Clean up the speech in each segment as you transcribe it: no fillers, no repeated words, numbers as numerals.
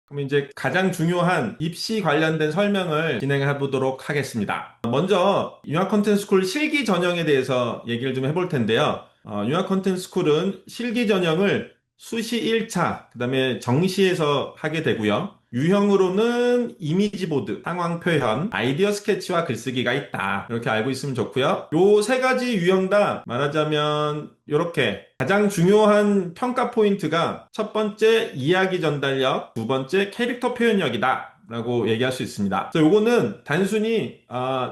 그럼 이제 가장 중요한 입시 관련된 설명을 진행해 보도록 하겠습니다. 먼저 융합 컨텐츠 스쿨 실기 전형에 대해서 얘기를 좀 해볼 텐데요. 융합 컨텐츠 스쿨은 실기 전형을 수시 1차, 그다음에 정시에서 하게 되고요. 유형으로는 이미지 보드, 상황 표현, 아이디어 스케치와 글쓰기가 있다. 이렇게 알고 있으면 좋고요. 요 세 가지 유형 다 말하자면 이렇게 가장 중요한 평가 포인트가 첫 번째 이야기 전달력, 두 번째 캐릭터 표현력이다. 라고 얘기할 수 있습니다. 그래서 요거는 단순히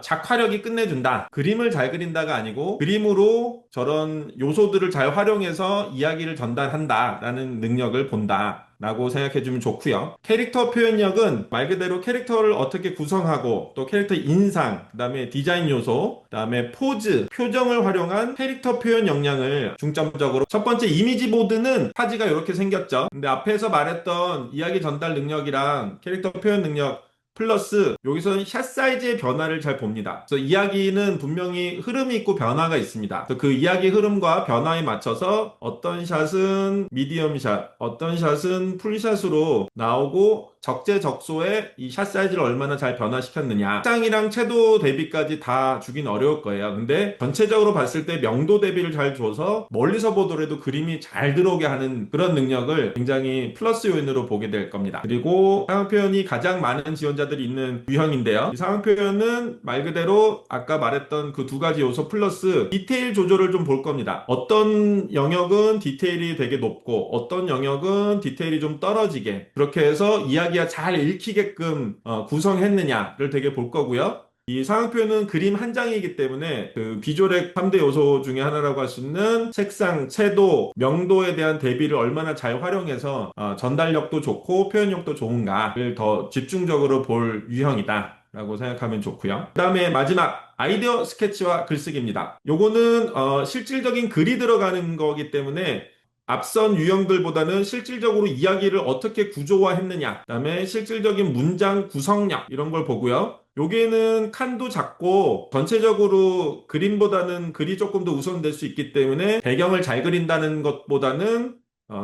작화력이 끝내준다. 그림을 잘 그린다가 아니고 그림으로 저런 요소들을 잘 활용해서 이야기를 전달한다. 라는 능력을 본다. 라고 생각해주면 좋고요. 캐릭터 표현력은 말 그대로 캐릭터를 어떻게 구성하고 또 캐릭터 인상, 그 다음에 디자인 요소, 그 다음에 포즈, 표정을 활용한 캐릭터 표현 역량을 중점적으로 첫 번째 이미지 보드는 사지가 이렇게 생겼죠. 근데 앞에서 말했던 이야기 전달 능력이랑 캐릭터 표현 능력 플러스 여기서는 샷 사이즈의 변화를 잘 봅니다. 그래서 이야기는 분명히 흐름이 있고 변화가 있습니다. 그래서 그 이야기 흐름과 변화에 맞춰서 어떤 샷은 미디엄 샷, 어떤 샷은 풀샷으로 나오고 적재적소에 이 샷 사이즈를 얼마나 잘 변화시켰느냐. 색상이랑 채도 대비까지 다 주긴 어려울 거예요. 근데 전체적으로 봤을 때 명도 대비를 잘 줘서 멀리서 보더라도 그림이 잘 들어오게 하는 그런 능력을 굉장히 플러스 요인으로 보게 될 겁니다. 그리고 상황 표현이 가장 많은 지원자들이 있는 유형인데요. 이 상황 표현은 말 그대로 아까 말했던 그 두 가지 요소 플러스 디테일 조절을 좀 볼 겁니다. 어떤 영역은 디테일이 되게 높고 어떤 영역은 디테일이 좀 떨어지게 그렇게 해서 이야기가 잘 읽히게끔 구성했느냐를 되게 볼 거고요. 이 상황 표현은 그림 한 장이기 때문에 그 비주얼의 3대 요소 중에 하나라고 할 수 있는 색상, 채도, 명도에 대한 대비를 얼마나 잘 활용해서 전달력도 좋고 표현력도 좋은가를 더 집중적으로 볼 유형이다. 라고 생각하면 좋고요. 그 다음에 마지막 아이디어 스케치와 글쓰기입니다. 요거는 실질적인 글이 들어가는 거기 때문에 앞선 유형들보다는 실질적으로 이야기를 어떻게 구조화했느냐, 그다음에 실질적인 문장 구성력 이런 걸 보고요. 여기에는 칸도 작고 전체적으로 그림보다는 글이 조금 더 우선될 수 있기 때문에 배경을 잘 그린다는 것보다는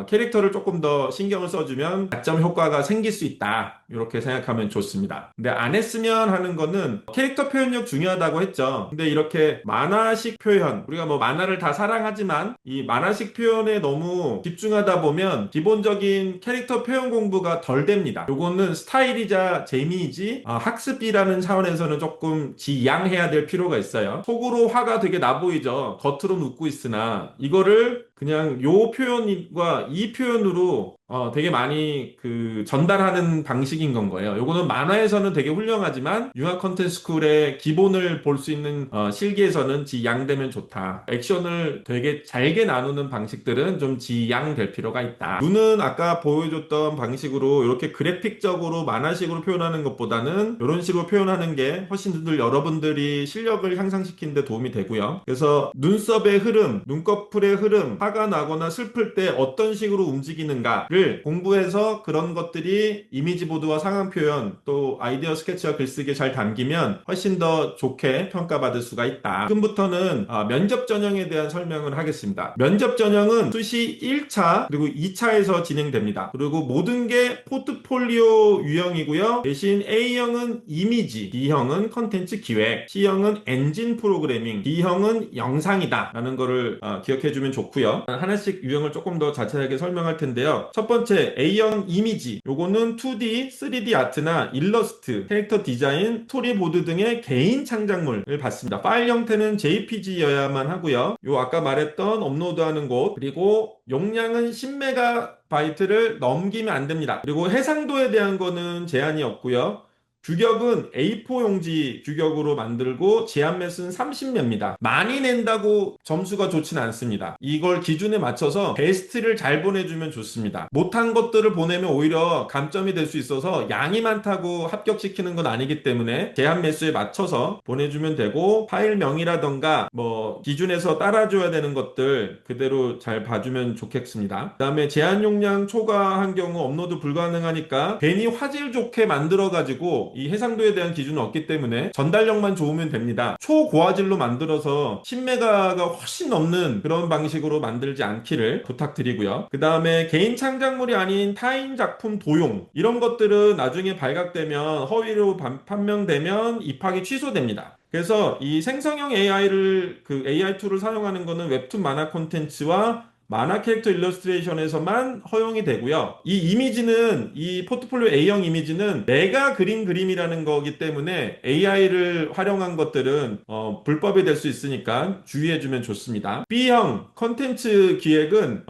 캐릭터를 조금 더 신경을 써주면 가점 효과가 생길 수 있다. 이렇게 생각하면 좋습니다. 근데 안 했으면 하는 거는 캐릭터 표현력 중요하다고 했죠. 근데 이렇게 만화식 표현, 우리가 뭐 만화를 다 사랑하지만 이 만화식 표현에 너무 집중하다 보면 기본적인 캐릭터 표현 공부가 덜 됩니다. 요거는 스타일이자 재미이지 학습이라는 차원에서는 조금 지양해야 될 필요가 있어요. 속으로 화가 되게 나 보이죠. 겉으로는 웃고 있으나 이거를 그냥 요 표현과 이 표현으로 되게 많이 그 전달하는 방식인 건 거예요. 요거는 만화에서는 되게 훌륭하지만 융합 컨텐츠 스쿨의 기본을 볼 수 있는 실기에서는 지양되면 좋다. 액션을 되게 잘게 나누는 방식들은 좀 지양될 필요가 있다. 눈은 아까 보여줬던 방식으로 이렇게 그래픽적으로 만화식으로 표현하는 것보다는 이런 식으로 표현하는 게 훨씬 더 여러분들이 실력을 향상시키는 데 도움이 되고요. 그래서 눈썹의 흐름, 눈꺼풀의 흐름, 화가 나거나 슬플 때 어떤 식으로 움직이는가를 공부해서 그런 것들이 이미지 보드와 상황 표현 또 아이디어 스케치와 글쓰기에 잘 담기면 훨씬 더 좋게 평가받을 수가 있다. 지금부터는 면접 전형에 대한 설명을 하겠습니다. 면접 전형은 수시 1차 그리고 2차에서 진행됩니다. 그리고 모든 게 포트폴리오 유형이고요. 대신 A형은 이미지, B형은 컨텐츠 기획, C형은 엔진 프로그래밍, D형은 영상이다 라는 거를 기억해주면 좋고요. 하나씩 유형을 조금 더 자세하게 설명할 텐데요. 첫 번째 A형 이미지, 요거는 2D, 3D 아트나 일러스트, 캐릭터 디자인, 스토리보드 등의 개인 창작물을 받습니다. 파일 형태는 JPG여야만 하고요. 요 아까 말했던 업로드하는 곳, 그리고 용량은 10MB를 넘기면 안 됩니다. 그리고 해상도에 대한 거는 제한이 없고요. 규격은 A4 용지 규격으로 만들고 제한 매수는 30매입니다. 많이 낸다고 점수가 좋진 않습니다. 이걸 기준에 맞춰서 베스트를 잘 보내주면 좋습니다. 못한 것들을 보내면 오히려 감점이 될 수 있어서 양이 많다고 합격시키는 건 아니기 때문에 제한 매수에 맞춰서 보내주면 되고 파일명이라던가 뭐 기준에서 따라줘야 되는 것들 그대로 잘 봐주면 좋겠습니다. 그 다음에 제한 용량 초과한 경우 업로드 불가능하니까 괜히 화질 좋게 만들어가지고 해상도, 이 해상도에 대한 기준은 없기 때문에 전달력만 좋으면 됩니다. 초고화질로 만들어서 10메가가 훨씬 넘는 그런 방식으로 만들지 않기를 부탁드리고요. 그 다음에 개인 창작물이 아닌 타인 작품 도용, 이런 것들은 나중에 발각되면 허위로 판명되면 입학이 취소됩니다. 그래서 이 생성형 AI를 그 AI 툴을 사용하는 것은 웹툰 만화 콘텐츠와 만화 캐릭터 일러스트레이션에서만 허용이 되고요. 이 이미지는 이 포트폴리오 A형 이미지는 내가 그린 그림이라는 거기 때문에 AI를 활용한 것들은 불법이 될 수 있으니까 주의해주면 좋습니다. B형 컨텐츠 기획은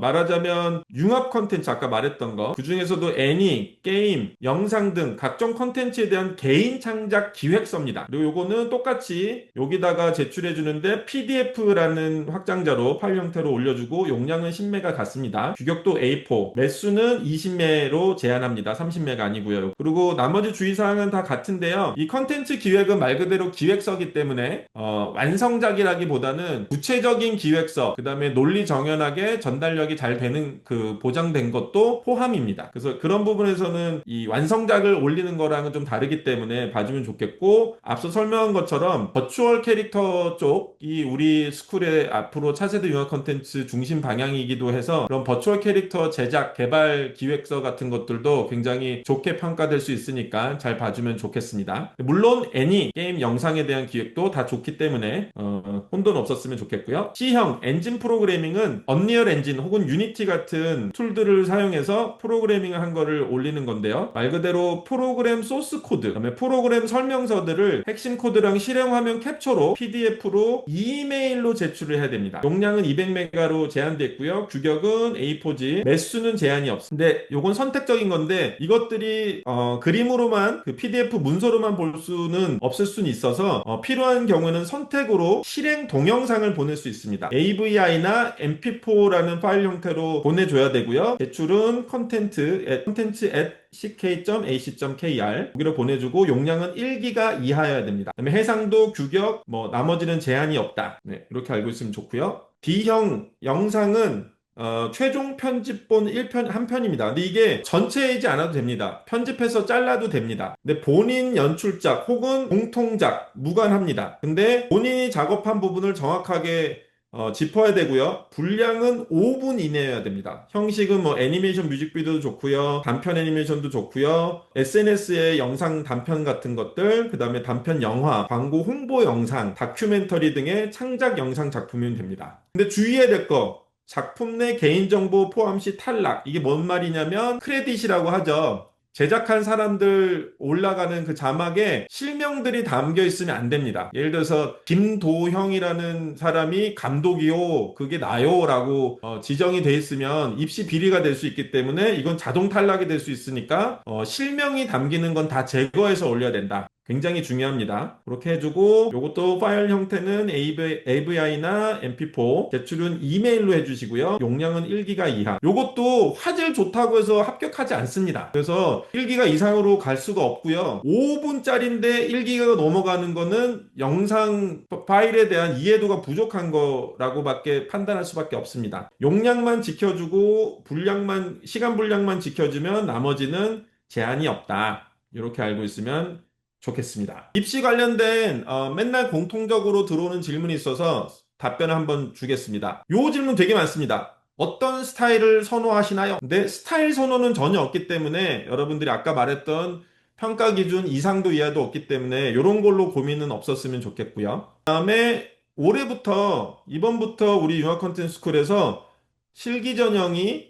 말하자면 융합 컨텐츠 아까 말했던 거, 그 중에서도 애니, 게임, 영상 등 각종 컨텐츠에 대한 개인 창작 기획서입니다. 그리고 요거는 똑같이 여기다가 제출해 주는데 PDF라는 확장자로 파일 형태로 올려주고 용량은 10메가 같습니다. 규격도 A4, 매수는 20매로 제한합니다. 30매가 아니고요. 그리고 나머지 주의사항은 다 같은데요. 이 컨텐츠 기획은 말 그대로 기획서기 때문에 완성작이라기보다는 구체적인 기획서, 그 다음에 논리 정연하게 전달력이 잘 되는 그 보장된 것도 포함입니다. 그래서 그런 부분에서는 이 완성작을 올리는 거랑은 좀 다르기 때문에 봐주면 좋겠고, 앞서 설명한 것처럼 버추얼 캐릭터 쪽이 우리 스쿨의 앞으로 차세대 융합 컨텐츠 중심 방향이기도 해서 그런 버추얼 캐릭터 제작, 개발 기획서 같은 것들도 굉장히 좋게 평가될 수 있으니까 잘 봐주면 좋겠습니다. 물론 애니, 게임, 영상에 대한 기획도 다 좋기 때문에 혼돈 없었으면 좋겠고요. C형 엔진 프로그래밍은 언리얼 엔진 혹은 유니티 같은 툴들을 사용해서 프로그래밍을 한 거를 올리는 건데요. 말 그대로 프로그램 소스 코드, 그다음에 프로그램 설명서들을 핵심 코드랑 실행 화면 캡처로 PDF로 이메일로 제출을 해야 됩니다. 용량은 200메가로 제한됐고요. 규격은 A4지, 매수는 제한이 없습니다. 근데 요건 선택적인 건데 이것들이 그림으로만 그 PDF 문서로만 볼 수는 없을 수는 있어서 필요한 경우는 선택으로 실행 동영상을 보낼 수 있습니다. AVI나 MP4라는 파일 형태로 보내줘야 되고요. 제출은 content at ck.ac.kr 여기로 보내주고 용량은 1기가 이하여야 됩니다. 그다음에 해상도, 규격, 나머지는 제한이 없다. 네, 이렇게 알고 있으면 좋고요. D형 영상은 최종 편집본 1편, 한 편입니다. 근데 이게 전체이지 않아도 됩니다. 편집해서 잘라도 됩니다. 근데 본인 연출작 혹은 공통작 무관합니다. 근데 본인이 작업한 부분을 정확하게 짚어야 되고요. 분량은 5분 이내여야 됩니다. 형식은 애니메이션 뮤직비디오도 좋고요. 단편 애니메이션도 좋고요. SNS의 영상 단편 같은 것들, 그 다음에 단편 영화, 광고 홍보 영상, 다큐멘터리 등의 창작 영상 작품이면 됩니다. 근데 주의해야 될 거, 작품 내 개인정보 포함 시 탈락. 이게 뭔 말이냐면 크레딧이라고 하죠. 제작한 사람들 올라가는 그 자막에 실명들이 담겨 있으면 안 됩니다. 예를 들어서 김도형이라는 사람이 감독이요, 그게 나요 라고 지정이 돼 있으면 입시 비리가 될 수 있기 때문에 이건 자동 탈락이 될 수 있으니까 실명이 담기는 건 다 제거해서 올려야 된다. 굉장히 중요합니다. 그렇게 해주고 요것도 파일 형태는 AVI나 MP4, 제출은 이메일로 해주시고요. 용량은 1기가 이하. 요것도 화질 좋다고 해서 합격하지 않습니다. 그래서 1기가 이상으로 갈 수가 없고요. 5분짜리인데 1기가가 넘어가는 거는 영상 파일에 대한 이해도가 부족한 거라고밖에 판단할 수밖에 없습니다. 용량만 지켜주고 시간 분량만 지켜주면 나머지는 제한이 없다. 이렇게 알고 있으면 좋겠습니다. 입시 관련된 맨날 공통적으로 들어오는 질문이 있어서 답변을 한번 주겠습니다. 요 질문 되게 많습니다. 어떤 스타일을 선호하시나요? 근데 스타일 선호는 전혀 없기 때문에 여러분들이 아까 말했던 평가 기준 이상도 이하도 없기 때문에 이런 걸로 고민은 없었으면 좋겠고요. 그다음에 이번부터 우리 융합 컨텐츠 스쿨에서 실기 전형이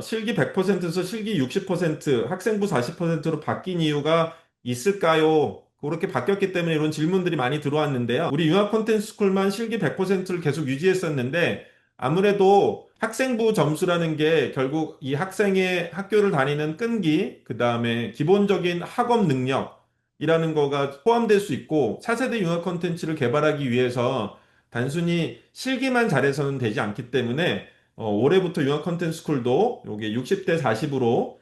실기 100%에서 실기 60%, 학생부 40%로 바뀐 이유가 있을까요? 그렇게 바뀌었기 때문에 이런 질문들이 많이 들어왔는데요. 우리 융합 콘텐츠 스쿨만 실기 100%를 계속 유지했었는데 아무래도 학생부 점수라는 게 결국 이 학생의 학교를 다니는 끈기, 그 다음에 기본적인 학업 능력이라는 거가 포함될 수 있고 차세대 융합 콘텐츠를 개발하기 위해서 단순히 실기만 잘해서는 되지 않기 때문에 올해부터 융합 콘텐츠 스쿨도 요게 60대 40으로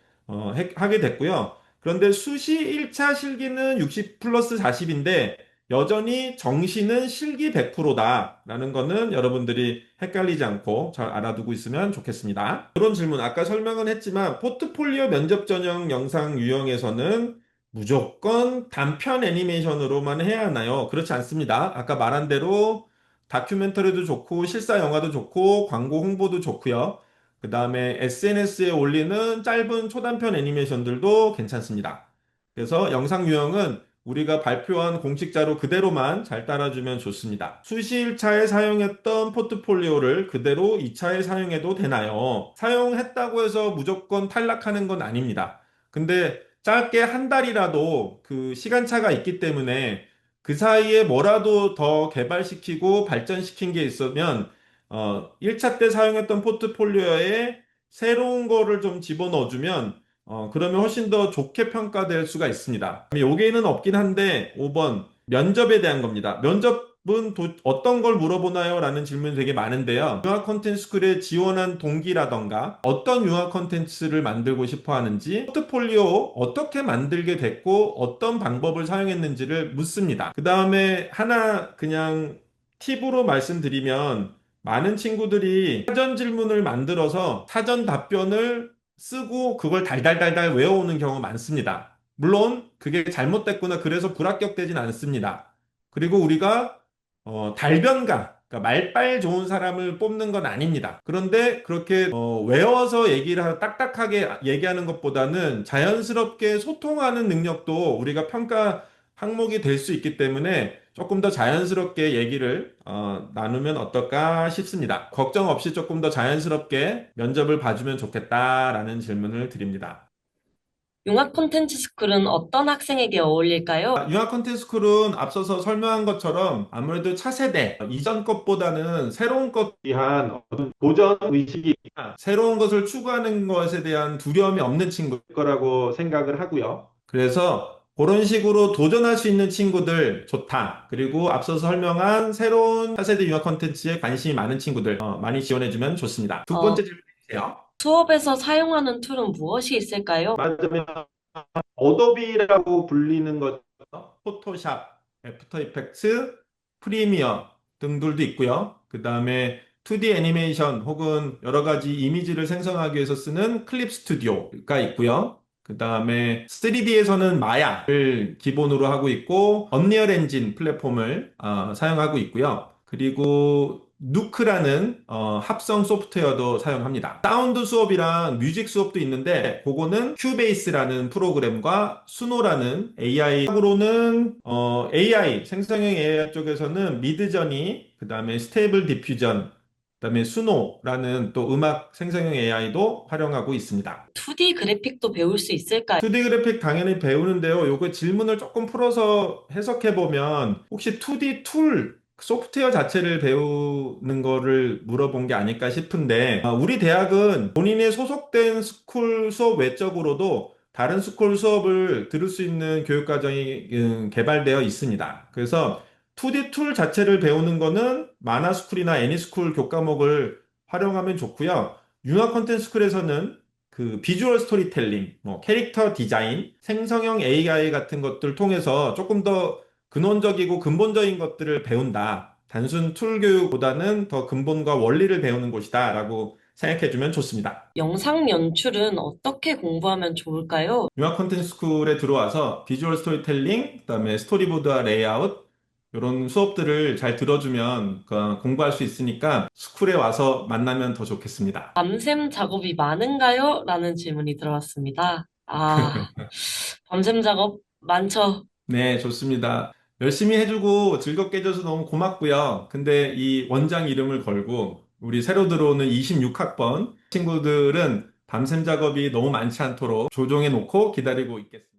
하게 됐고요. 그런데 수시 1차 실기는 60 플러스 40인데 여전히 정시는 실기 100%다라는 거는 여러분들이 헷갈리지 않고 잘 알아두고 있으면 좋겠습니다. 이런 질문 아까 설명은 했지만 포트폴리오 면접 전형 영상 유형에서는 무조건 단편 애니메이션으로만 해야 하나요? 그렇지 않습니다. 아까 말한 대로 다큐멘터리도 좋고 실사 영화도 좋고 광고 홍보도 좋고요. 그 다음에 SNS에 올리는 짧은 초단편 애니메이션들도 괜찮습니다. 그래서 영상 유형은 우리가 발표한 공식 자료 그대로만 잘 따라주면 좋습니다. 수시 1차에 사용했던 포트폴리오를 그대로 2차에 사용해도 되나요? 사용했다고 해서 무조건 탈락하는 건 아닙니다. 근데 짧게 한 달이라도 그 시간차가 있기 때문에 그 사이에 뭐라도 더 개발시키고 발전시킨 게 있으면 1차 때 사용했던 포트폴리오에 새로운 거를 좀 집어넣어주면 그러면 훨씬 더 좋게 평가될 수가 있습니다. 여기에는 없긴 한데 5번 면접에 대한 겁니다. 면접은 어떤 걸 물어보나요? 라는 질문이 되게 많은데요. 융합 콘텐츠 스쿨에 지원한 동기라던가 어떤 융합 콘텐츠를 만들고 싶어 하는지 포트폴리오 어떻게 만들게 됐고 어떤 방법을 사용했는지를 묻습니다. 그 다음에 하나 그냥 팁으로 말씀드리면 많은 친구들이 사전 질문을 만들어서 사전 답변을 쓰고 그걸 달달달달 외워오는 경우가 많습니다. 물론 그게 잘못됐거나 그래서 불합격되진 않습니다. 그리고 우리가 달변가, 그러니까 말빨 좋은 사람을 뽑는 건 아닙니다. 그런데 그렇게 외워서 딱딱하게 얘기하는 것보다는 자연스럽게 소통하는 능력도 우리가 평가 항목이 될 수 있기 때문에 조금 더 자연스럽게 얘기를 나누면 어떨까 싶습니다. 걱정 없이 조금 더 자연스럽게 면접을 봐주면 좋겠다라는 질문을 드립니다. 융합 콘텐츠 스쿨은 어떤 학생에게 어울릴까요? 융합 콘텐츠 스쿨은 앞서서 설명한 것처럼 아무래도 차세대, 이전 것보다는 새로운 것 위한 어떤 도전 의식이 새로운 것을 추구하는 것에 대한 두려움이 없는 친구일 거라고 생각을 하고요. 그래서 그런 식으로 도전할 수 있는 친구들 좋다. 그리고 앞서서 설명한 새로운 차세대 융합 콘텐츠에 관심이 많은 친구들 많이 지원해주면 좋습니다. 두 어, 번째 질문 주세요. 수업에서 사용하는 툴은 무엇이 있을까요? 맞으면 어도비라고 불리는 것, 포토샵, 애프터 이펙트, 프리미어 등들도 있고요. 그 다음에 2D 애니메이션 혹은 여러 가지 이미지를 생성하기 위해서 쓰는 클립 스튜디오가 있고요. 그 다음에 3D에서는 마야를 기본으로 하고 있고, 언리얼 엔진 플랫폼을 사용하고 있고요. 그리고 누크라는 합성 소프트웨어도 사용합니다. 사운드 수업이랑 뮤직 수업도 있는데 그거는 큐베이스라는 프로그램과 수노라는 AI로는 AI 생성형 AI 쪽에서는 미드저니 그다음에 스테이블 디퓨전 그다음에 수노라는 또 음악 생성형 AI도 활용하고 있습니다. 2D 그래픽도 배울 수 있을까요? 2D 그래픽 당연히 배우는데요. 요거 질문을 조금 풀어서 해석해 보면 혹시 2D 툴 소프트웨어 자체를 배우는 거를 물어본 게 아닐까 싶은데 우리 대학은 본인의 소속된 스쿨 수업 외적으로도 다른 스쿨 수업을 들을 수 있는 교육과정이 개발되어 있습니다. 그래서 2D 툴 자체를 배우는 거는 마나스쿨이나 애니스쿨 교과목을 활용하면 좋고요. 융합 콘텐츠 스쿨에서는 그 비주얼 스토리텔링, 뭐 캐릭터 디자인, 생성형 AI 같은 것들 통해서 조금 더 근원적이고 근본적인 것들을 배운다. 단순 툴 교육보다는 더 근본과 원리를 배우는 곳이다라고 생각해 주면 좋습니다. 영상 연출은 어떻게 공부하면 좋을까요? 융합 콘텐츠 스쿨에 들어와서 비주얼 스토리텔링, 그다음에 스토리보드와 레이아웃 이런 수업들을 잘 들어주면 공부할 수 있으니까 스쿨에 와서 만나면 더 좋겠습니다. 밤샘 작업이 많은가요? 라는 질문이 들어왔습니다. 밤샘 작업 많죠. 네, 좋습니다. 열심히 해주고 즐겁게 해줘서 너무 고맙고요. 근데 이 원장 이름을 걸고 우리 새로 들어오는 26학번 친구들은 밤샘 작업이 너무 많지 않도록 조정해 놓고 기다리고 있겠습니다.